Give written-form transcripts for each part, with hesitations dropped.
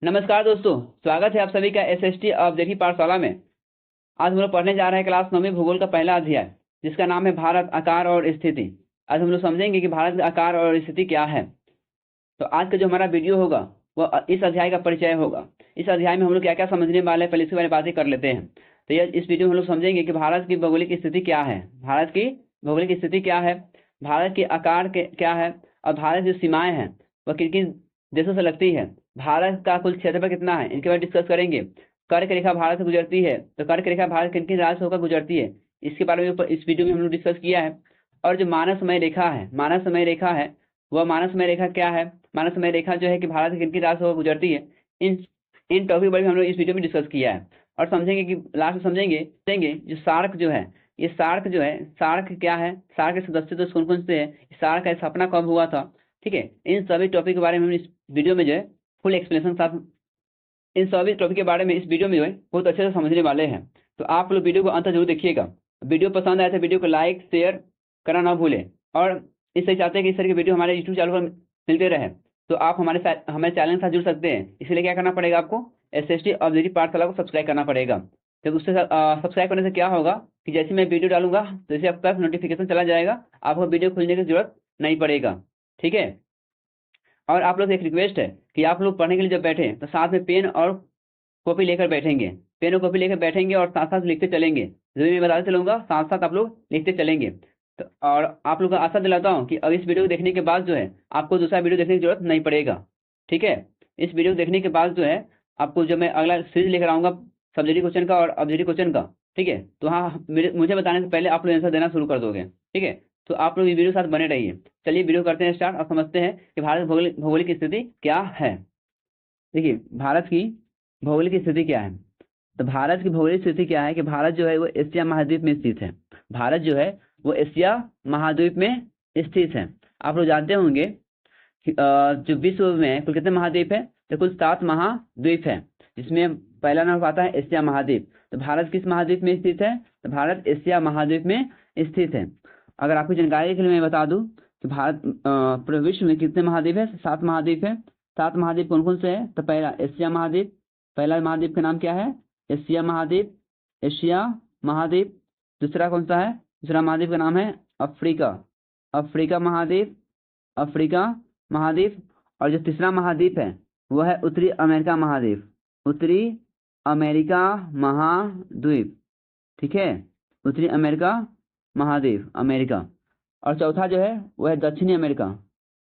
नमस्कार दोस्तों, स्वागत है आप सभी का एसएसटी ऑब्जेक्टिव पाठशाला में। आज हम लोग पढ़ने जा रहे हैं क्लास 9वीं भूगोल का पहला अध्याय, जिसका नाम है भारत आकार और स्थिति। आज हम लोग समझेंगे कि भारत का आकार और स्थिति क्या है। तो आज का जो हमारा वीडियो होगा वह इस अध्याय का परिचय होगा। इस अध्याय में हम लोग क्या क्या समझने वाले हैं, पहले इसके बारे में बातें कर लेते हैं। तो इस वीडियो में हम लोग समझेंगे कि भारत की भौगोलिक स्थिति क्या है, भारत की भौगोलिक स्थिति क्या है, भारत के आकार क्या है, और भारत की सीमाएं हैं वह किन किन देशों से लगती है, भारत का कुल क्षेत्रफल कितना है, इनके बारे में डिस्कस करेंगे। कर्क रेखा भारत से गुजरती है, तो कर्क रेखा भारत किन किन राज्य से होकर गुजरती है, इसके बारे में इस वीडियो में हम लोग डिस्कस किया है। और जो मानव समय रेखा है, मानव समय रेखा है, वह मानव समय रेखा क्या है, मानव समय रेखा जो है कि भारत के किन किन राज्य से होकर गुजरती है, इन टॉपिक पर भी हम लोग इस वीडियो में डिस्कस किया है। और समझेंगे कि लास्ट में समझेंगे जो सार्क जो है, ये सार्क जो है, सार्क क्या है, सार्क के सदस्य तो कौन कौन से है, सार्क का स्थापना कब हुआ था, ठीक है। इन सभी टॉपिक के बारे में हम इस वीडियो में जो है फुल एक्सप्लेनेशन साथ इन सभी टॉपिक के बारे में इस वीडियो में जो है बहुत अच्छे से समझने वाले हैं। तो आप लोग वीडियो को अंत जरूर देखिएगा। वीडियो पसंद आए तो वीडियो को लाइक शेयर करना ना भूलें। और इससे चाहते हैं कि इस तरह की वीडियो हमारे यूट्यूब चैनल पर मिलते रहे, तो आप हमारे चैनल के साथ जुड़ सकते हैं। इसलिए क्या करना पड़ेगा, आपको एसएसटी ऑब्जेक्टिव पाठशाला को सब्सक्राइब करना पड़ेगा। तो उससे सब्सक्राइब करने से क्या होगा कि जैसे मैं वीडियो डालूंगा तो जैसे आप तक नोटिफिकेशन चला जाएगा, आपको वीडियो खोलने की जरूरत नहीं पड़ेगा, ठीक है। और आप लोग से एक रिक्वेस्ट है कि आप लोग पढ़ने के लिए जब बैठे तो साथ में पेन और कॉपी लेकर बैठेंगे, पेन और कॉपी लेकर बैठेंगे और साथ साथ लिखते चलेंगे। जो भी मैं बताते चलूंगा साथ साथ आप लोग लिखते चलेंगे। तो और आप लोग को आशा दिलाता हूँ कि अब इस वीडियो को देखने के बाद जो है आपको दूसरा वीडियो देखने की जरूरत नहीं पड़ेगा, ठीक है। इस वीडियो को देखने के बाद जो है आपको जो मैं अगला सीरीज लेकर आऊंगा सब्जेक्टिव क्वेश्चन का और ऑब्जेक्टिव क्वेश्चन का, ठीक है। तो हाँ, मुझे बताने से पहले आप लोग आंसर देना शुरू कर दोगे, ठीक है। तो आप लोग इस वीडियो के साथ बने रहिए। चलिए वीडियो करते हैं स्टार्ट और समझते हैं कि भारत की भौगोलिक स्थिति क्या है। देखिए, भारत की भौगोलिक स्थिति क्या है। तो भारत की भौगोलिक स्थिति क्या है कि भारत जो है वो एशिया महाद्वीप में स्थित है। भारत जो है वो एशिया महाद्वीप में स्थित है। आप लोग जानते होंगे कि जो विश्व में कुल कितने महाद्वीप है, तो कुल 7 महाद्वीप है, जिसमें पहला नंबर आता है एशिया महाद्वीप। तो भारत किस महाद्वीप में स्थित है, तो भारत एशिया महाद्वीप में स्थित है। अगर आपको जानकारी के लिए मैं बता दूं कि भारत पूरे विश्व में कितने महाद्वीप है, 7 महाद्वीप है। 7 महाद्वीप कौन कौन से है, तो पहला एशिया महाद्वीप, पहला महाद्वीप का नाम क्या है, एशिया महाद्वीप, एशिया महाद्वीप। दूसरा कौन सा है, दूसरा महाद्वीप का नाम है अफ्रीका, अफ्रीका महाद्वीप, अफ्रीका महाद्वीप। और जो तीसरा महाद्वीप है वह है उत्तरी अमेरिका महाद्वीप, उत्तरी अमेरिका महाद्वीप, ठीक है, उत्तरी अमेरिका महाद्वीप, अमेरिका। और चौथा जो है वह है दक्षिणी अमेरिका,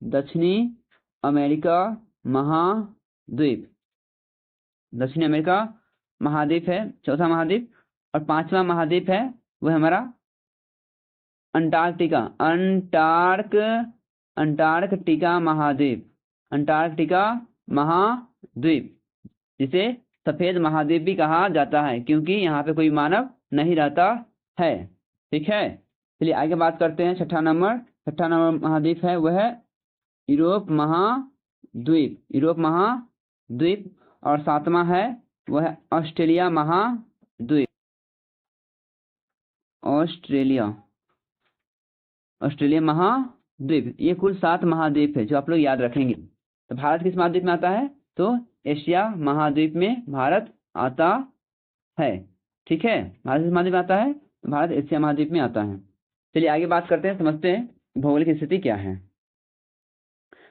दक्षिणी अमेरिका महाद्वीप, दक्षिणी अमेरिका महाद्वीप है चौथा महाद्वीप। और 5वां महाद्वीप है वह हमारा अंटार्कटिका, अंटार्कटिका महाद्वीप, अंटार्कटिका महाद्वीप, जिसे सफेद महाद्वीप भी कहा जाता है क्योंकि यहाँ पे कोई मानव नहीं रहता है, ठीक है। चलिए आगे बात करते हैं। छठा नंबर महाद्वीप है वह है यूरोप महाद्वीप, यूरोप महाद्वीप। और 7वां है वह है ऑस्ट्रेलिया महाद्वीप, ऑस्ट्रेलिया महाद्वीप। ये कुल 7 महाद्वीप है जो आप लोग याद रखेंगे। तो भारत किस महाद्वीप में आता है, तो एशिया महाद्वीप में भारत आता है, ठीक है। भारत किस महाद्वीप में आता है, तो भारत एशिया महाद्वीप में आता है। चलिए आगे बात करते हैं, समझते हैं भौगोलिक स्थिति क्या है।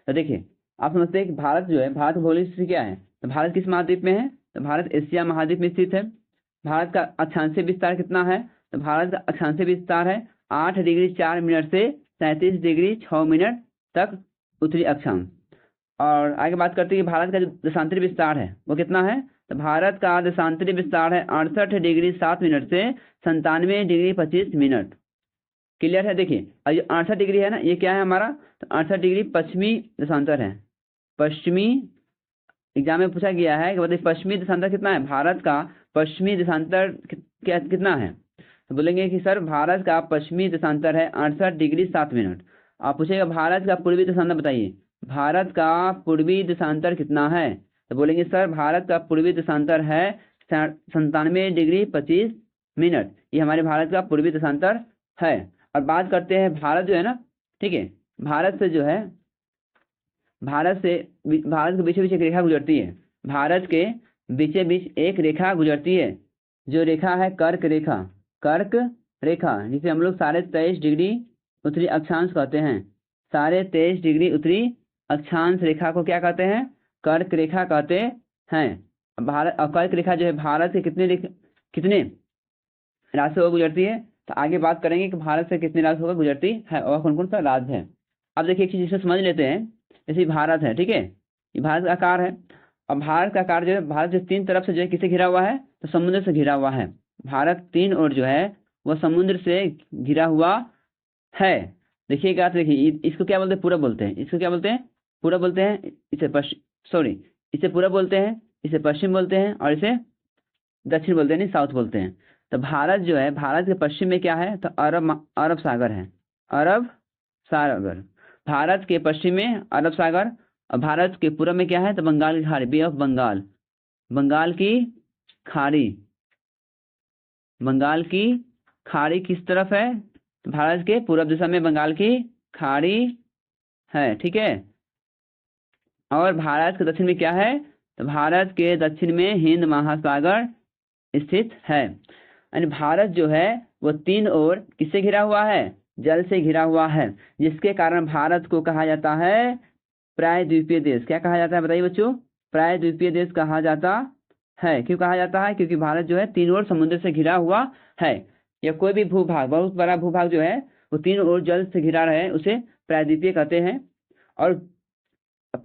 तो देखिए, आप समझते हैं कि भारत जो है, भारत की भौगोलिक स्थिति क्या है। तो भारत किस महाद्वीप में है, तो भारत एशिया महाद्वीप में स्थित है। भारत का अक्षांशीय विस्तार कितना है, तो भारत का अक्षांशीय विस्तार है 8 डिग्री 4 मिनट से 37 डिग्री 6 मिनट तक उत्तरी अक्षांश। और आगे बात करते हैं कि भारत का जो देशांतरी विस्तार है वो कितना है, तो भारत का देशांतरी विस्तार है 68 डिग्री 7 मिनट से 97 डिग्री 25 मिनट। क्लियर है। देखिए, और ये 68 डिग्री है ना, ये क्या है हमारा, तो 68 डिग्री पश्चिमी देशांतर है, पश्चिमी। एग्जाम में पूछा गया है कि बताइए पश्चिमी देशांतर कितना है, भारत का पश्चिमी देशांतर कितना है, तो बोलेंगे कि सर भारत का पश्चिमी देशांतर है 68 डिग्री 7 मिनट। आप पूछेगा भारत का पूर्वी देशांतर बताइए, भारत का पूर्वी देशांतर कितना है, तो बोलेंगे सर भारत का पूर्वी देशांतर है 97 डिग्री 25 मिनट। ये हमारे भारत का पूर्वी देशांतर है। और बात करते हैं भारत जो है ना, ठीक है, भारत से जो है, भारत के बीच बीच एक रेखा गुजरती है, भारत के बीचे बीच एक रेखा गुजरती है, जो रेखा है कर्क रेखा। कर्क रेखा जिसे हम लोग 23.5 डिग्री उत्तरी अक्षांश कहते हैं। 23.5 डिग्री उत्तरी अक्षांश रेखा को क्या कहते हैं? कर्क रेखा कहते हैं। भारत कर्क रेखा जो है भारत से कितने राज्यों को गुजरती है? तो आगे बात करेंगे कि भारत से कितने राज्यों को गुजरती है और कौन कौन सा राज्य है। अब देखिए एक चीज इसे समझ लेते हैं। जैसे भारत है, ठीक है, ये भारत का आकार है। और भारत का आकार जो है, भारत जो 3 तरफ से जो है किसे घिरा हुआ है? तो समुद्र से घिरा हुआ है। भारत 3 ओर जो है वह समुद्र से घिरा हुआ है। देखिएगा, तो देखिए इसको क्या बोलते हैं? पूरब बोलते हैं। इसको क्या बोलते हैं? पूरब बोलते हैं। इसे इसे पूरब बोलते हैं, इसे पश्चिम बोलते हैं और इसे दक्षिण बोलते हैं, नहीं साउथ बोलते हैं। तो भारत जो है, भारत के पश्चिम में क्या है? तो अरब सागर है। अरब सागर भारत के पश्चिम में अरब सागर, और भारत के पूर्व में क्या है? तो बंगाल की खाड़ी, बे ऑफ बंगाल। बंगाल की खाड़ी, बंगाल की खाड़ी किस तरफ है? तो भारत के पूर्व दिशा में बंगाल की खाड़ी है, ठीक है। और भारत के दक्षिण में क्या है? तो भारत के दक्षिण में हिंद महासागर स्थित है। यानी भारत जो है वो 3 ओर किससे घिरा हुआ है? जल से घिरा हुआ है, जिसके कारण भारत को कहा जाता है प्रायद्वीपीय देश। क्या कहा जाता है बताइए बच्चों? प्रायद्वीपीय देश कहा जाता है। क्यों कहा जाता है? क्योंकि भारत जो है 3 ओर समुद्र से घिरा हुआ है। या कोई भी भूभाग, बहुत बड़ा भूभाग जो है वो 3 ओर जल से घिरा रहे, उसे प्रायद्वीपीय कहते हैं। और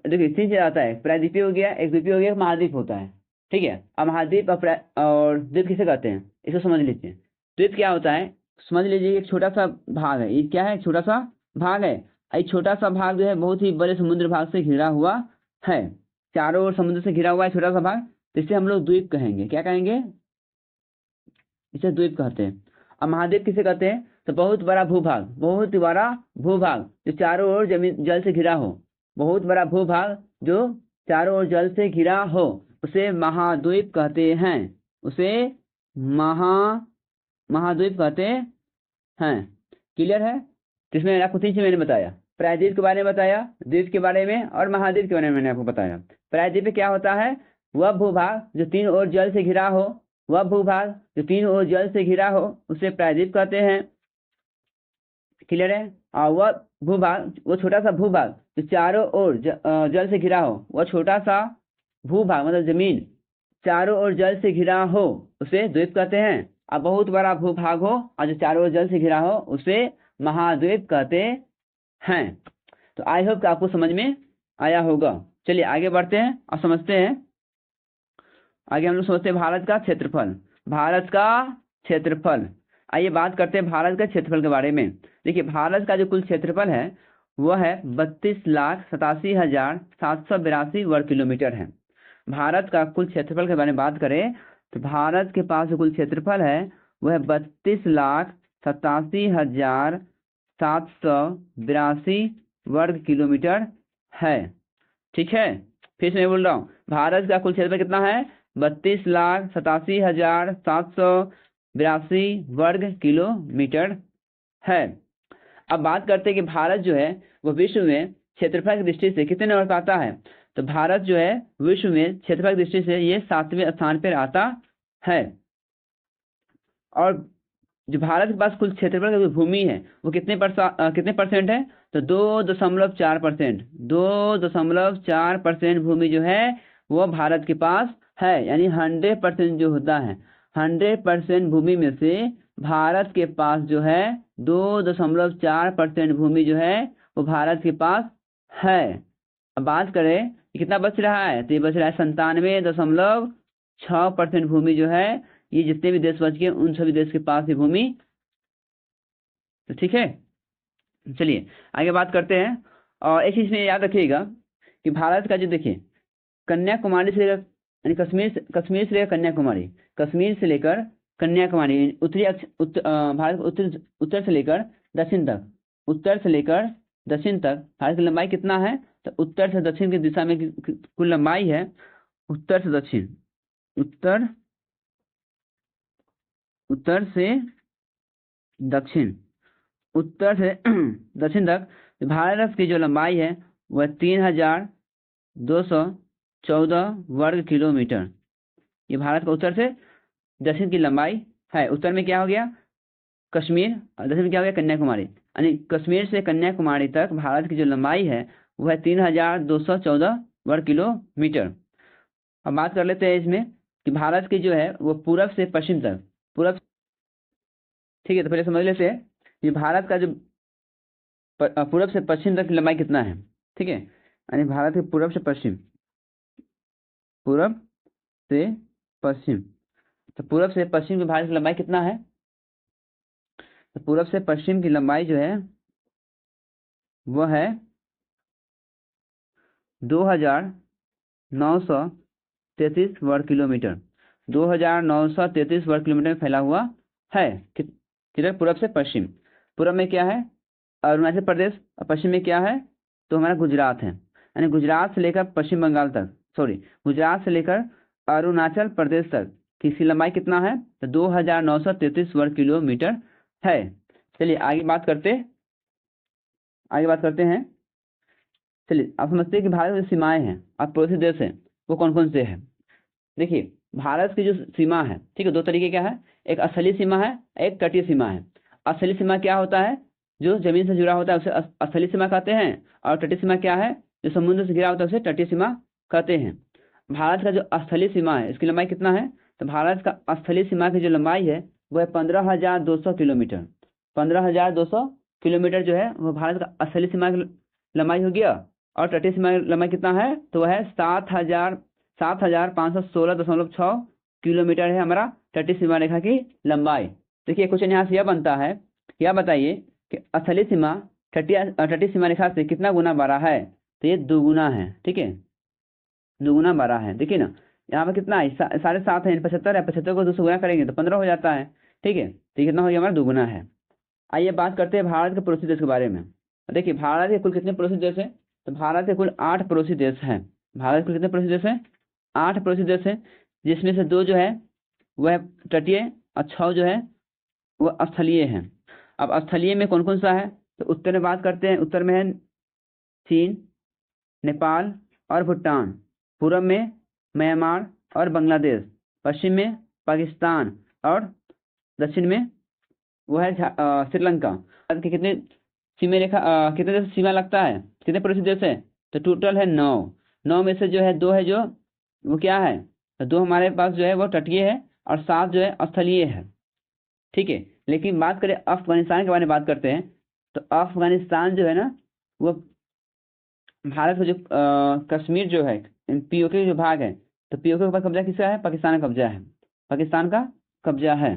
देखिए 3 चीज आता है, प्रायद्वीपीय हो गया, एक द्वीपीय हो गया, एक महाद्वीप होता है, ठीक है। अब महाद्वीप और द्वीप किसे कहते हैं? इसको समझ लीजिए। द्वीप क्या होता है? समझ लीजिए एक छोटा सा भाग है। ये क्या है? एक छोटा सा भाग है। एक छोटा सा भाग जो है बहुत ही बड़े समुद्र भाग से घिरा हुआ है। चारों ओर समुद्र से घिरा हुआ है छोटा सा भाग, तो इसे हम लोग द्वीप कहेंगे। क्या कहेंगे? इसे द्वीप कहते हैं। अब महाद्वीप किसे कहते हैं? तो बहुत बड़ा भूभाग, बहुत बड़ा भूभाग जो चारों ओर जमीन जल से घिरा हो। बहुत बड़ा भूभाग जो चारों ओर जल से घिरा हो, उसे महाद्वीप कहते हैं। उसे महाद्वीप कहते हैं। क्लियर है? जिसमें आपको 3 चीज मैंने बताया, प्रायद्वीप के बारे में बताया, द्वीप के बारे में और महाद्वीप के बारे में मैंने आपको बताया। प्रायद्वीप में क्या होता है? वह भूभाग जो 3 ओर जल से घिरा हो, वह भूभाग जो 3 ओर जल से घिरा हो उसे प्रायद्वीप कहते हैं। क्लियर है? और वह भूभाग, वो छोटा सा भूभाग जो चारों ओर जल से घिरा हो, वह छोटा सा भूभाग मतलब जमीन चारों ओर जल से घिरा हो उसे द्वीप कहते हैं। अब बहुत बड़ा भूभाग हो और जो चारों ओर जल से घिरा हो उसे महाद्वीप कहते हैं। तो आई होप कि आपको समझ में आया होगा। चलिए आगे बढ़ते हैं और समझते हैं। आगे हम लोग समझते हैं भारत का क्षेत्रफल। भारत का क्षेत्रफल, आइए बात करते हैं भारत के क्षेत्रफल के बारे में। देखिए भारत का जो कुल क्षेत्रफल है वह है 32,87,782 वर्ग किलोमीटर है। भारत का कुल क्षेत्रफल के बारे में बात करें तो भारत के पास जो कुल क्षेत्रफल है वह 32,87,782 वर्ग किलोमीटर है, ठीक है। फिर से मैं बोल रहा हूँ, भारत का कुल क्षेत्रफल कितना है? 32,87,782 वर्ग किलोमीटर है। अब बात करते हैं कि भारत जो है वो विश्व में क्षेत्रफल की दृष्टि से कितने नंबर पर आता है? तो भारत जो है विश्व में क्षेत्रफल की दृष्टि से ये 7वें स्थान पर आता है। और जो भारत के पास कुल क्षेत्रफल की जो भूमि है वो कितने परसेंट है? तो 2.4%। 2.4% भूमि जो है वो भारत के पास है। यानी 100% जो होता है, 100% भूमि में से भारत के पास जो है 2.4% भूमि जो है वो भारत के पास है। अब बात करें कि कितना बच रहा है, तो ये बच रहा है 97.6% भूमि जो है, ये जितने भी देश बच गए उन सभी देश के पास ही भूमि। तो ठीक है, चलिए आगे बात करते हैं। और एक चीज में याद रखिएगा कि भारत का जो देखिए कन्याकुमारी से लेकर यानी कश्मीर से लेकर कन्याकुमारी, कश्मीर से लेकर कन्याकुमारी भारत उत्तर से लेकर दक्षिण तक, उत्तर से लेकर दक्षिण तक भारत की लंबाई कितना है? तो उत्तर से दक्षिण की दिशा में कुल लंबाई है, उत्तर से दक्षिण, उत्तर से दक्षिण, उत्तर से दक्षिण तक भारत की जो लंबाई है वह 3,200 वर्ग किलोमीटर। ये भारत का उत्तर से दक्षिण की लंबाई है। उत्तर में क्या हो गया कश्मीर, दक्षिण में क्या हो गया कन्याकुमारी। यानी कश्मीर से कन्याकुमारी तक भारत की जो लंबाई है वो है 3214 वर्ग किलोमीटर। अब बात कर लेते हैं इसमें कि भारत की जो है वो पूरब से पश्चिम तक, पूरब, ठीक है। तो पहले समझ लेते हैं कि भारत का जो पूरब से पश्चिम तक की लंबाई कितना है, ठीक है। यानी भारत के पूरब से पश्चिम, पूरब से पश्चिम, तो पूरब से पश्चिम की भारत की लंबाई कितना है, तो पूरब से पश्चिम की लंबाई जो है वह है 2933 वर्ग किलोमीटर। 2933 वर्ग किलोमीटर में फैला हुआ है। किधर, पूरब से पश्चिम। पूरब में क्या है अरुणाचल प्रदेश, और पश्चिम में क्या है तो हमारा गुजरात है। यानी गुजरात से लेकर पश्चिम बंगाल तक, सॉरी, गुजरात से लेकर अरुणाचल प्रदेश तक की इसकी लंबाई कितना है तो 2933 वर्ग किलोमीटर है। चलिए आगे बात करते हैं। चलिए आप समझते हैं कि भारत की सीमाएं हैं और पड़ोसी देश हैं वो कौन कौन से हैं। देखिए भारत की जो सीमा है, ठीक है, दो तरीके क्या है, एक स्थलीय सीमा है, एक तटीय सीमा है। स्थलीय सीमा क्या होता है, जो जमीन से जुड़ा होता है उसे स्थलीय सीमा कहते हैं, और तटीय सीमा क्या है, जो समुद्र से घिरा होता है उसे तटीय सीमा कहते हैं। भारत का जो स्थलीय सीमा है इसकी लंबाई कितना है, तो भारत का स्थलीय सीमा की जो लंबाई है वो है 15,200 किलोमीटर। 15,200 किलोमीटर जो है वो भारत का स्थलीय सीमा की लंबाई हो गया। और तटीय सीमा की लंबाई कितना है तो वह है 7,516.6 किलोमीटर है हमारा तटीय सीमा रेखा की लंबाई। देखिए क्वेश्चन यहाँ से यह बनता है, यह बताइए कि स्थलीय सीमा तटीय सीमा रेखा से कितना गुना बड़ा है, तो ये दुगुना है, ठीक है, दुगुना बड़ा है। देखिए ना यहाँ पर कितना है 7.5 है, 75 है, 75 को 200 गुना करेंगे तो 15 हो जाता है, ठीक है। तो कितना हो गया हमारा दुगुना है। आइए बात करते हैं भारत के पड़ोसी देश के बारे में। देखिए भारत के कुल कितने पड़ोसी देश हैं, तो भारत के कुल 8 पड़ोसी देश हैं। भारत के कुल कितने पड़ोसी देश हैं, 8 पड़ोसी देश हैं, जिसमें से 2 जो है वह तटीय और 6 जो है वह स्थलीय हैं। अब स्थलीय में कौन कौन सा है, तो उत्तर में बात करते हैं। उत्तर में है चीन, नेपाल और भूटान। पूर्व में म्यांमार और बांग्लादेश। पश्चिम में पाकिस्तान और दक्षिण में वो है श्रीलंका। भारत के कितने सीमा रेखा कितने देश सीमा लगता है, कितने पड़ोसी देश है, तो टोटल है 9 में से जो है 2 है जो वो क्या है, तो 2 हमारे पास जो है वो तटीय है और 7 जो है स्थलीय है, ठीक है। लेकिन बात करें अफगानिस्तान के बारे में बात करते हैं, तो अफगानिस्तान जो है ना वो भारत का जो कश्मीर जो है पीओके जो भाग है, तो पीओके के ऊपर कब्जा किसका है, पाकिस्तान का कब्जा है, पाकिस्तान का कब्जा है,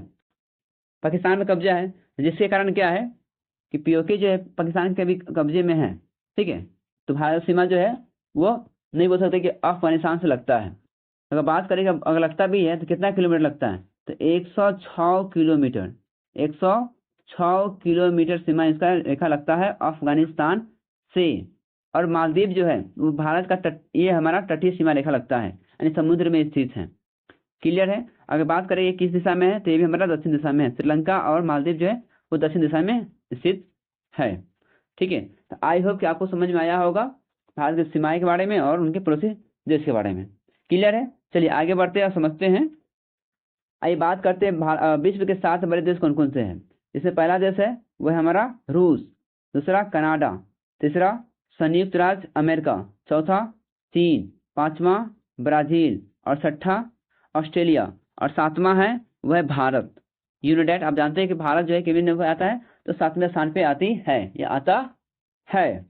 पाकिस्तान में कब्जा है। जिसके कारण क्या है कि पीओके जो है पाकिस्तान के भी कब्जे में है, ठीक है। तो भारत सीमा जो है वो नहीं बोल सकते कि अफगानिस्तान से लगता है। अगर बात करें अगर लगता भी है तो कितना किलोमीटर लगता है, तो 106 किलोमीटर, 106 किलोमीटर सीमा इसका रेखा लगता है अफगानिस्तान से। और मालदीव जो है वो भारत का ये हमारा तटीय सीमा रेखा लगता है, यानी समुद्र में स्थित है। क्लियर है। अगर बात करें ये किस दिशा में है, तो ये भी हमारा दक्षिण दिशा में है। श्रीलंका और मालदीव जो है वो दक्षिण दिशा में स्थित है, ठीक है। तो आई होप कि आपको समझ में आया होगा भारत की सीमाएं के बारे में और उनके पड़ोसी देश के बारे में। क्लियर है। चलिए आगे बढ़ते हैं और समझते हैं। आइए बात करते हैं विश्व के 7 बड़े देश कौन कौन से हैं। इसमें पहला देश है वह है हमारा रूस, दूसरा कनाडा, तीसरा संयुक्त राज्य अमेरिका, चौथा चीन, पांचवा ब्राजील और छठा ऑस्ट्रेलिया, और 7वां है वह भारत। यूनाइटेड, आप जानते हैं कि भारत जो है कितने नंबर आता है, तो 7वें स्थान पे आती है, या आता है।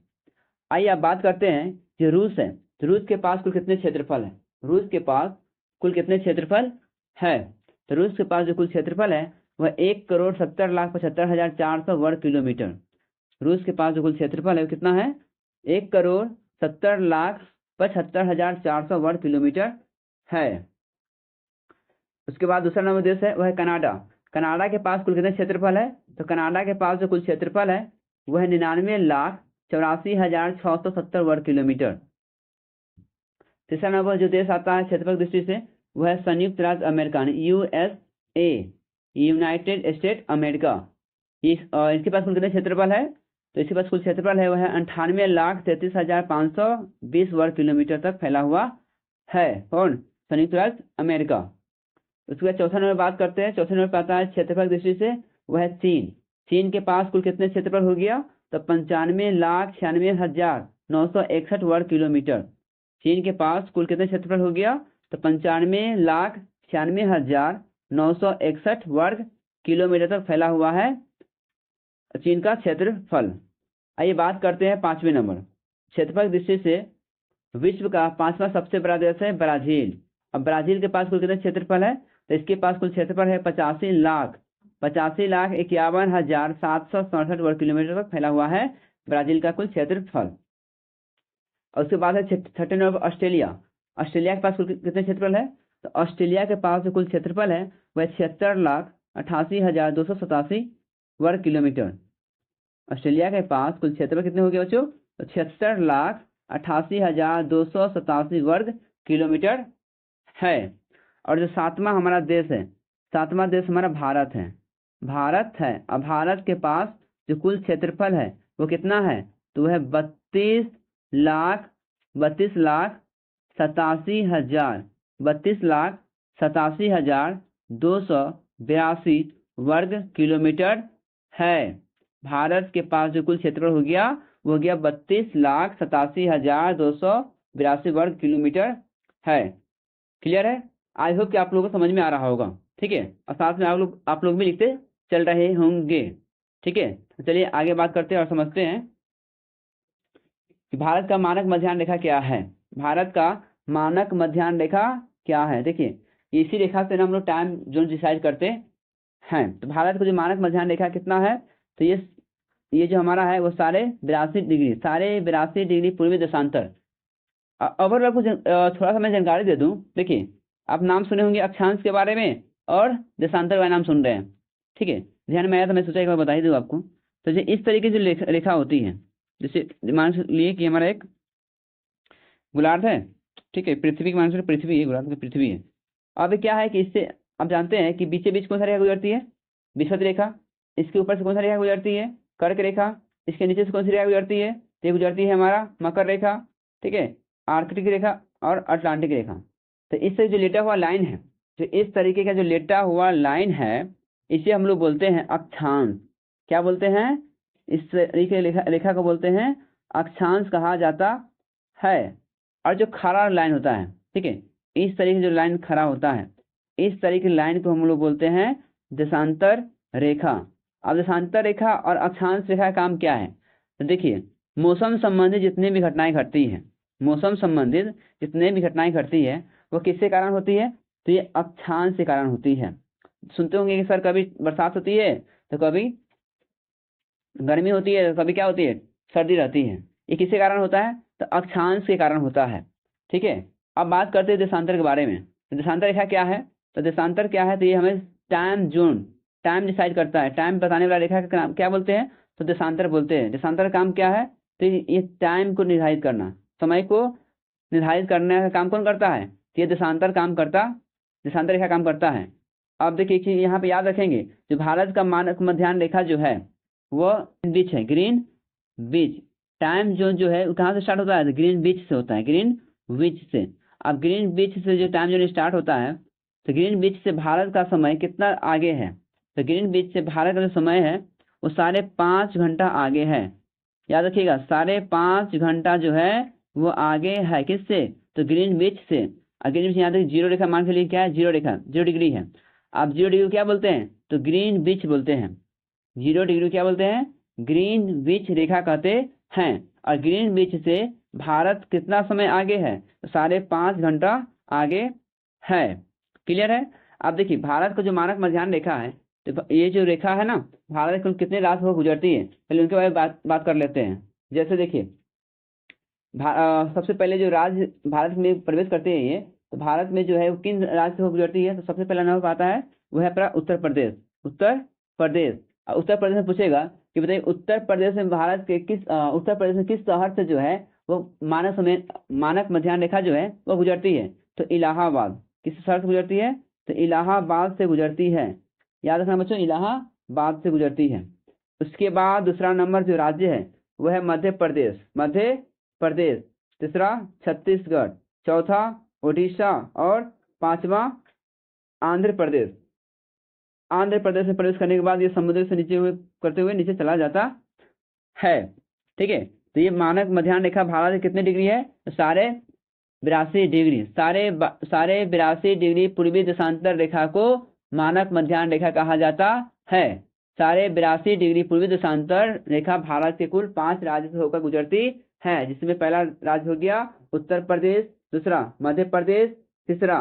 आइए आप बात करते हैं जो रूस है, तो रूस के पास कुल कितने क्षेत्रफल है, रूस के पास कुल कितने क्षेत्रफल है, तो रूस के पास जो कुल क्षेत्रफल है वह 1,70,75,400 वर्ग किलोमीटर। रूस के पास जो कुल क्षेत्रफल है वो कितना है, 1,70,75,400 वर्ग किलोमीटर है। उसके बाद दूसरा नंबर देश है वह है कनाडा। कनाडा के पास कुल कितने क्षेत्रफल है, तो कनाडा के पास जो कुल क्षेत्रफल है वह 99,84,670 वर्ग किलोमीटर। तीसरा नंबर जो देश आता है क्षेत्रफल दृष्टि से वह है संयुक्त राज्य America, USA, United state America. इसके पास कुल कितने क्षेत्रफल है, तो इसके पास कुल क्षेत्रफल है वह है 98,33,520 वर्ग किलोमीटर तक फैला हुआ है कौन? संयुक्त राष्ट्र अमेरिका। उसके बाद चौथा नंबर बात करते हैं, चौथे नंबर पर आता है क्षेत्रफल दृष्टि से, वह है चीन। चीन के पास कुल कितने क्षेत्रफल हो गया? तो 95,96,961 वर्ग किलोमीटर। चीन के पास कुल कितने क्षेत्रफल हो गया? तो 95,96,961 वर्ग किलोमीटर तक फैला हुआ है चीन का क्षेत्रफल। आइए बात करते हैं पांचवें नंबर। क्षेत्रफल दृष्टि से विश्व का पांचवा सबसे बड़ा देश है ब्राजील। अब ब्राजील के पास कुल कितने क्षेत्रफल है? तो इसके पास कुल क्षेत्रफल है 85,51,767 वर्ग किलोमीटर तक फैला हुआ है ब्राजील का कुल क्षेत्रफल। और उसके बाद है छठे नंबर पर ऑस्ट्रेलिया। ऑस्ट्रेलिया के पास कुल कितने क्षेत्रफल है? तो ऑस्ट्रेलिया के पास जो कुल क्षेत्रफल है वह 76,88,287 वर्ग किलोमीटर। ऑस्ट्रेलिया के पास कुल क्षेत्रफल कितने हो गए बच्चों? तो 76,88,287 वर्ग किलोमीटर है। और जो सातवां हमारा देश है, सातवां देश हमारा भारत है। भारत है, अब भारत के पास जो कुल क्षेत्रफल है वो कितना है? तो वह 32,87,282 वर्ग किलोमीटर है। भारत के पास जो कुल क्षेत्रफल हो गया वो हो गया 32,87,282 वर्ग किलोमीटर है। क्लियर है? आई होप कि आप लोगों को समझ में आ रहा होगा। ठीक है, और साथ में आप लोग भी लिखते चल रहे होंगे। ठीक है, तो चलिए आगे बात करते हैं और समझते हैं कि भारत का मानक मध्याह्न रेखा क्या है। भारत का मानक मध्याह्न रेखा क्या है? देखिए, इसी रेखा से हम लोग टाइम जोन डिसाइड करते हैं। तो भारत का जो मानक मध्याह्न रेखा कितना है? तो ये जो हमारा है वो साढ़े 82 डिग्री पूर्वी देशांतर। अगर मैं कुछ थोड़ा सा मैं जानकारी दे दूं, देखिए आप नाम सुने होंगे अक्षांश के बारे में और देशांतर का नाम सुन रहे हैं। ठीक है, ध्यान में आया तो मैं सोचा एक बार बता ही दूं आपको। तो जो इस तरीके की जो रेखा होती है, जैसे मान लिए कि हमारा एक गोलार्ध है। ठीक है, पृथ्वी की मान से पृथ्वी है, गोलार्ध की पृथ्वी है। अब क्या है कि इससे आप जानते हैं कि बीचे बीच कौन सा रेखा गुजरती है? विषुवत रेखा। इसके ऊपर से कौन सा रेखा गुजरती है? कर्क रेखा। इसके नीचे से कौन सी रेखा गुजरती है? ये गुजरती है हमारा मकर रेखा। ठीक है, आर्कटिक रेखा और अटलांटिक रेखा। तो इससे जो लेटा हुआ लाइन है, जो इस तरीके का जो लेटा हुआ लाइन है, इसे हम लोग बोलते हैं अक्षांश। क्या बोलते हैं? इस तरीके रेखा को बोलते हैं अक्षांश कहा जाता है। और जो खड़ा लाइन होता है, ठीक है, इस तरीके जो लाइन खड़ा होता है, इस तरीके लाइन को हम लोग बोलते हैं देशांतर रेखा। अब देशांतर रेखा और अक्षांश रेखा का काम क्या है? तो देखिए, मौसम संबंधित जितनी भी घटनाएं घटती है, मौसम संबंधित जितने भी घटनाएं घटती है वो किससे कारण होती है? तो ये अक्षांश से कारण होती है। सुनते होंगे कि सर कभी बरसात होती है तो कभी गर्मी होती है, तो कभी क्या होती है? सर्दी रहती है। ये किसके कारण होता है? तो अक्षांश के कारण होता है। ठीक है, अब बात करते हैं देशांतर के बारे में। तो देशांतर रेखा क्या है? तो देशांतर क्या है? तो ये हमें टाइम जोन, टाइम डिसाइड करता है। टाइम बताने वाला रेखा का नाम क्या बोलते हैं? तो देशांतर बोलते हैं। देशांतर का काम क्या है? तो ये टाइम को निर्धारित करना, समय को निर्धारित करने का काम कौन करता है? तो ये देशांतर रेखा काम करता है। अब देखिए कि यहाँ पे याद रखेंगे, जो भारत का मानक मध्याह्न रेखा जो है वो बीच है, ग्रीन बीच। टाइम जोन जो है वो कहाँ से स्टार्ट होता है? ग्रीन बीच से होता है, ग्रीन बीच से। अब ग्रीन बीच से जो टाइम जोन स्टार्ट होता है, तो ग्रीन बीच से भारत का समय कितना आगे है? तो ग्रीन बीच से भारत का जो समय है वो 5.5 घंटा आगे है। याद रखिएगा, 5.5 घंटा जो है वो आगे है किससे? तो ग्रीन बीच से। और ग्रीन बीच यहाँ तक जीरो रेखा मान के लिए क्या है? जीरो रेखा, 0 डिग्री है। आप 0 डिग्री क्या बोलते हैं? तो ग्रीन बीच बोलते हैं। 0 डिग्री क्या बोलते हैं? ग्रीन बीच रेखा कहते हैं। और ग्रीन बीच से भारत कितना समय आगे है? तो 5.5 घंटा आगे है। क्लियर है? अब देखिए, भारत का जो मानक मध्याह्न रेखा है, तो ये जो रेखा है ना, भारत के कितने राज्य को गुजरती है, पहले उनके बारे में बात कर लेते हैं। जैसे देखिए, सबसे पहले जो राज्य भारत में प्रवेश करते हैं ये, तो भारत में जो है वो किन राज्य से गुजरती है? तो सबसे पहला नंबर आता है वो है अपना उत्तर प्रदेश। उत्तर प्रदेश। उत्तर प्रदेश में पूछेगा कि बताइए उत्तर प्रदेश में भारत के उत्तर प्रदेश में किस शहर से जो है वो मानक मध्याह्न रेखा जो है वो गुजरती है? तो इलाहाबाद। किस शहर से गुजरती है? तो इलाहाबाद से गुजरती है। याद रखना बच्चों, इलाहाबाद से गुजरती है। उसके बाद दूसरा नंबर जो राज्य है वो है मध्य प्रदेश। तीसरा छत्तीसगढ़। चौथा उड़ीसा और पांचवा आंध्र प्रदेश। आंध्र प्रदेश में प्रवेश करने के बाद ये समुद्र से नीचे हुए करते हुए नीचे चला जाता है। ठीक है, तो ये मानक मध्याह्न रेखा भारत की कितने डिग्री है? तो 82 डिग्री। सारे 82 डिग्री पूर्वी देशांतर रेखा को मानक मध्याह्न रेखा कहा जाता है। 82 डिग्री पूर्वी देशांतर रेखा भारत के कुल 5 राज्य से होकर गुजरती है, जिसमें पहला राज्य हो गया उत्तर प्रदेश, दूसरा मध्य प्रदेश, तीसरा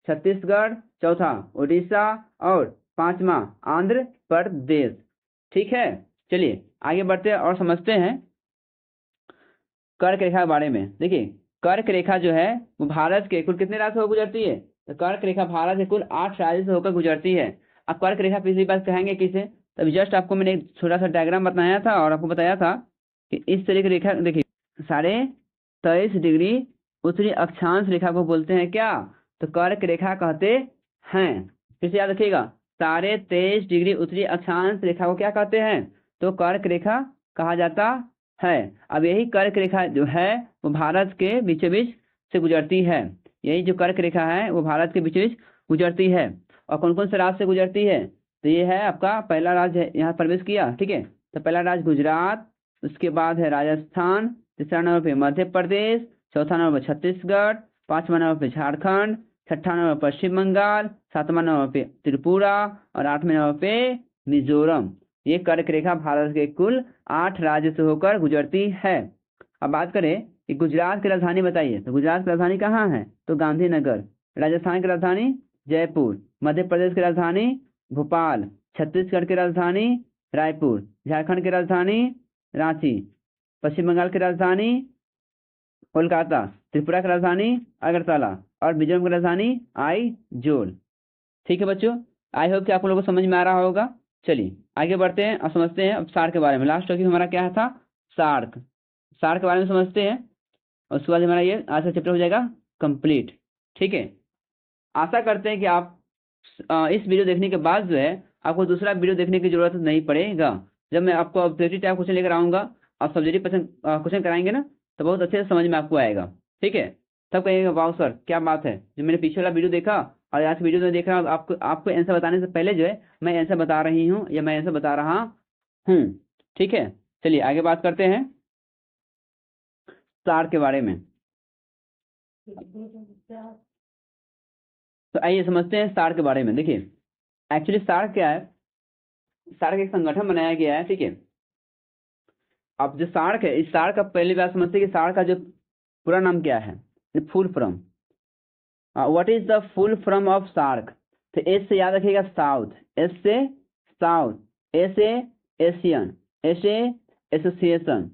छत्तीसगढ़, चौथा उड़ीसा और पांचवा आंध्र प्रदेश। ठीक है, चलिए आगे बढ़ते हैं और समझते हैं कर्क रेखा के बारे में। देखिए, कर्क रेखा जो है वो भारत के कुल कितने राज्य से होकर गुजरती है? तो कर्क रेखा भारत के कुल 8 राज्य से होकर गुजरती है। अब कर्क रेखा पिछली बार कहेंगे किसे? तब जस्ट आपको मैंने एक छोटा सा डायग्राम बताया था और आपको बताया था कि इस तरह की रेखा, देखिए 23.5 डिग्री उत्तरी अक्षांश रेखा को बोलते हैं क्या? तो कर्क रेखा कहते हैं। फिर से याद रखिएगा, 23.5 डिग्री उत्तरी अक्षांश रेखा को क्या कहते हैं? तो कर्क रेखा कहा जाता है। अब यही कर्क रेखा जो है वो भारत के बीचों बीच से गुजरती है। यही जो कर्क रेखा है वो भारत के बीचों बीच गुजरती है। और कौन कौन से राज्य से गुजरती है? तो ये है आपका पहला राज्य है, यहाँ प्रवेश किया। ठीक है, तो पहला राज्य गुजरात, उसके बाद है राजस्थान, तीसरा नंबर पे मध्य प्रदेश, चौथा नंबर पर छत्तीसगढ़, पांचवा नंबर पे झारखंड, छठा नंबर पश्चिम बंगाल, सातवां नंबर पे त्रिपुरा और आठवें नंबर पे मिजोरम। ये कर्क रेखा भारत के कुल 8 राज्य से होकर गुजरती है। अब बात करें कि गुजरात की राजधानी बताइए। तो गुजरात की राजधानी कहाँ है? तो गांधीनगर। राजस्थान की राजधानी जयपुर, मध्य प्रदेश की राजधानी भोपाल, छत्तीसगढ़ की राजधानी रायपुर, झारखंड की राजधानी रांची, पश्चिम बंगाल की राजधानी कोलकाता, त्रिपुरा की राजधानी अगरतला और मिजोरम की राजधानी आइजोल। ठीक है बच्चों, आई होप कि आप लोगों को समझ में आ रहा होगा। चलिए आगे बढ़ते हैं और समझते हैं अब सार्क के बारे में। लास्ट टॉपिक हमारा क्या था? सार्क। सार्क के बारे में समझते हैं और उसके बाद हमारा ये आज का चैप्टर हो जाएगा कंप्लीट। ठीक है, आशा करते हैं कि आप इस वीडियो देखने के बाद जो है आपको दूसरा वीडियो देखने की जरूरत नहीं पड़ेगा। जब मैं आपको ऑब्जेक्टिव टाइप क्वेश्चन लेकर आऊँगा, आप सब्जेक्टिव क्वेश्चन कराएंगे ना, तो बहुत अच्छे से समझ में आपको आएगा। ठीक है, तब कहिएगा वाह सर क्या बात है, जो मैंने पीछे वाला वीडियो देखा और आज वीडियो में देख रहा हूँ, आपको आंसर बताने से पहले जो है मैं आंसर बता रही हूँ या मैं आंसर बता रहा हूँ। ठीक है, चलिए आगे बात करते हैं सार्क के बारे में। तो आइए समझते हैं सार्क के बारे में। देखिए, एक्चुअली सार्क क्या है? सार्क एक संगठन बनाया गया है। ठीक है, अब जो सार्क है, इस सार्क का पहली बात समझते हैं कि सार्क का जो पूरा नाम क्या है, full form. What is the full form of SAARC? तो एस से याद रखिएगा साउथ, एस से साउथ, ए से एशियन, ए से एसोसिएशन,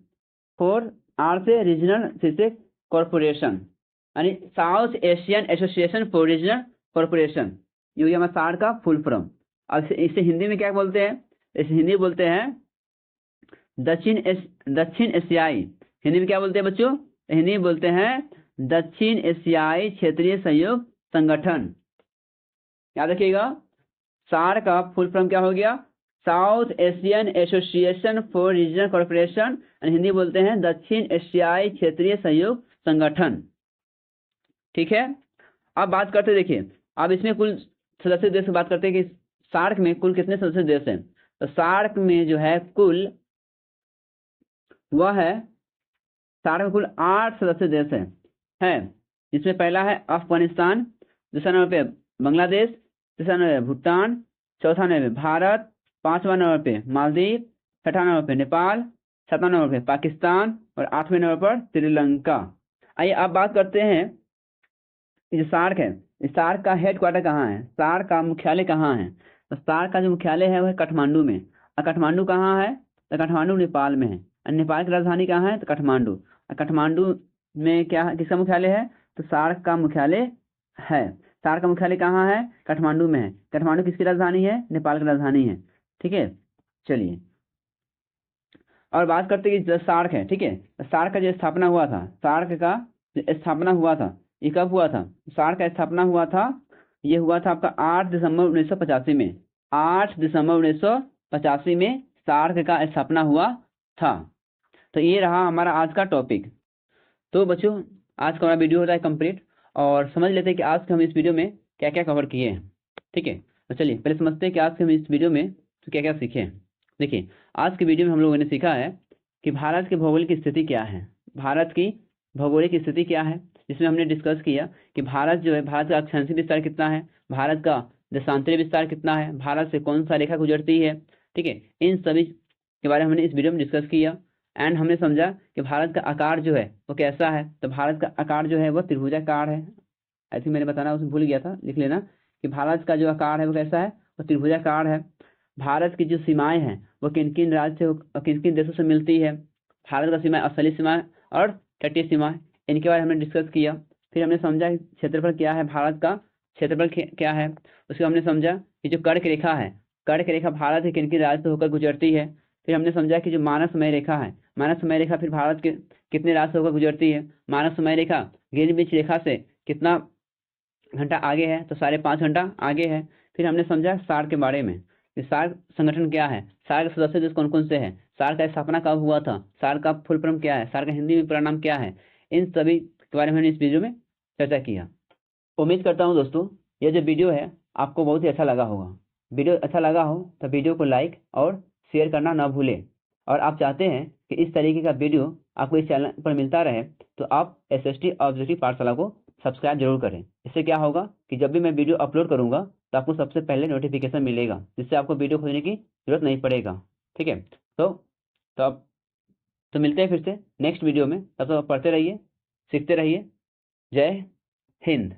फोर आर से रीजनल, सी से कॉरपोरेशन, यानी South Asian Association for Regional Corporation. ये हुआ हमारा सार्क का फुल फॉर्म। अब इसे हिंदी में क्या बोलते हैं? इसे हिंदी बोलते हैं दक्षिण एशियाई। हिंदी में क्या बोलते हैं बच्चों? हिंदी में बोलते हैं दक्षिण एशियाई क्षेत्रीय सहयोग संगठन। याद रखिएगा, सार्क का फुल फॉर्म क्या हो गया? South Asian Association for regional corporation, Hindi बोलते हैं दक्षिण एशियाई क्षेत्रीय सहयोग संगठन। ठीक है, अब बात करते, देखिए अब इसमें कुल सदस्य देश की बात करते हैं कि सार्क में कुल कितने सदस्य देश हैं। तो सार्क में जो है कुल वह है, सार्क में कुल 8 सदस्य देश हैं, जिसमें पहला है अफगानिस्तान, दूसरा नंबर पे बांग्लादेश, तीसरा नंबर पे भूटान, चौथा नंबर पे भारत, पांचवा नंबर पे मालदीव, छठा नंबर पे नेपाल, सातवां नंबर पे पाकिस्तान और आठवें नंबर पर श्रीलंका। आइए अब बात करते हैं जो सार्क है, इस सार्क का हेड क्वार्टर कहाँ है, सार्क का मुख्यालय कहाँ है। तो सार्क का जो मुख्यालय है वह काठमांडू में। और काठमांडू कहाँ है? तो काठमांडू नेपाल में है। और नेपाल की राजधानी कहाँ है? तो काठमांडू। और काठमांडू में क्या है, किसका मुख्यालय है? तो सार्क का मुख्यालय है। सार्क का मुख्यालय कहाँ है? काठमांडू में है। काठमांडू किसकी राजधानी है? नेपाल की राजधानी है। ठीक है, चलिए और बात करते हैं कि जो सार्क है, ठीक है, सार्क का जो स्थापना हुआ था, सार्क का जो स्थापना हुआ था ये कब हुआ था? सार्क का स्थापना हुआ था, ये हुआ था आपका 8 दिसंबर 1985 में। 8 दिसंबर 1985 में सार्क का स्थापना हुआ था। तो ये रहा हमारा आज का टॉपिक। तो बच्चों आज का हमारा वीडियो होता है कंप्लीट। और समझ लेते हैं कि आज के हम इस वीडियो में क्या क्या कवर किए हैं। ठीक है, तो चलिए पहले समझते हैं कि आज के हम इस वीडियो में तो क्या क्या सीखे हैं। देखिए, आज के वीडियो में हम लोगों ने सीखा है कि भारत की भौगोलिक स्थिति क्या है। भारत की भौगोलिक स्थिति क्या है, जिसमें हमने डिस्कस किया कि भारत जो है, भारत का अक्षांशीय विस्तार कितना है, भारत का देशांतरीय विस्तार कितना है, भारत से कौन सा रेखा गुजरती है। ठीक है, इन सभी के बारे में हमने इस वीडियो में डिस्कस किया। एंड हमने समझा कि भारत का आकार जो है वो कैसा है। तो भारत का आकार जो है वो त्रिभुजाकार है। आई थिंक मैंने बताना उसमें भूल गया था, लिख लेना कि भारत का जो आकार है वो कैसा है, वो त्रिभुजाकार है। भारत की जो सीमाएं हैं वो किन किन राज्य से, किन किन देशों से मिलती है। भारत का सीमा स्थलीय सीमा और तटीय सीमा, इनके बारे में हमने डिस्कस किया। फिर हमने समझा कि क्षेत्रफल क्या है, भारत का क्षेत्रफल क्या है। उसके हमने समझा कि जो कर्क रेखा है, कर्क रेखा भारत के किन किन राज्य से होकर गुजरती है। फिर हमने समझा कि जो मानव समय रेखा है, मानव समय रेखा फिर भारत के कितने राज्य से होकर गुजरती है। मानव समय रेखा ग्रीनविच रेखा से कितना घंटा आगे है, तो 5.5 घंटा आगे है। फिर हमने समझा सार्क के बारे में कि सार्क संगठन क्या है, सार्क के सदस्य देश कौन कौन से हैं, सार्क का स्थापना कब हुआ था, सार्क का फुल फॉर्म क्या है, सार्क का हिंदी में पूरा नाम क्या है। इन सभी के बारे में हमने इस वीडियो में चर्चा किया। उम्मीद करता हूँ दोस्तों ये जो वीडियो है आपको बहुत ही अच्छा लगा होगा। वीडियो अच्छा लगा हो तो वीडियो को लाइक और शेयर करना ना भूलें। और आप चाहते हैं कि इस तरीके का वीडियो आपको इस चैनल पर मिलता रहे तो आप एसएसटी ऑब्जेक्टिव पाठशाला को सब्सक्राइब जरूर करें। इससे क्या होगा कि जब भी मैं वीडियो अपलोड करूंगा तो आपको सबसे पहले नोटिफिकेशन मिलेगा, जिससे आपको वीडियो खोजने की जरूरत नहीं पड़ेगा। ठीक है, तो अब तो मिलते हैं फिर से नेक्स्ट वीडियो में। तब तक आप पढ़ते रहिए, सीखते रहिए। जय हिंद।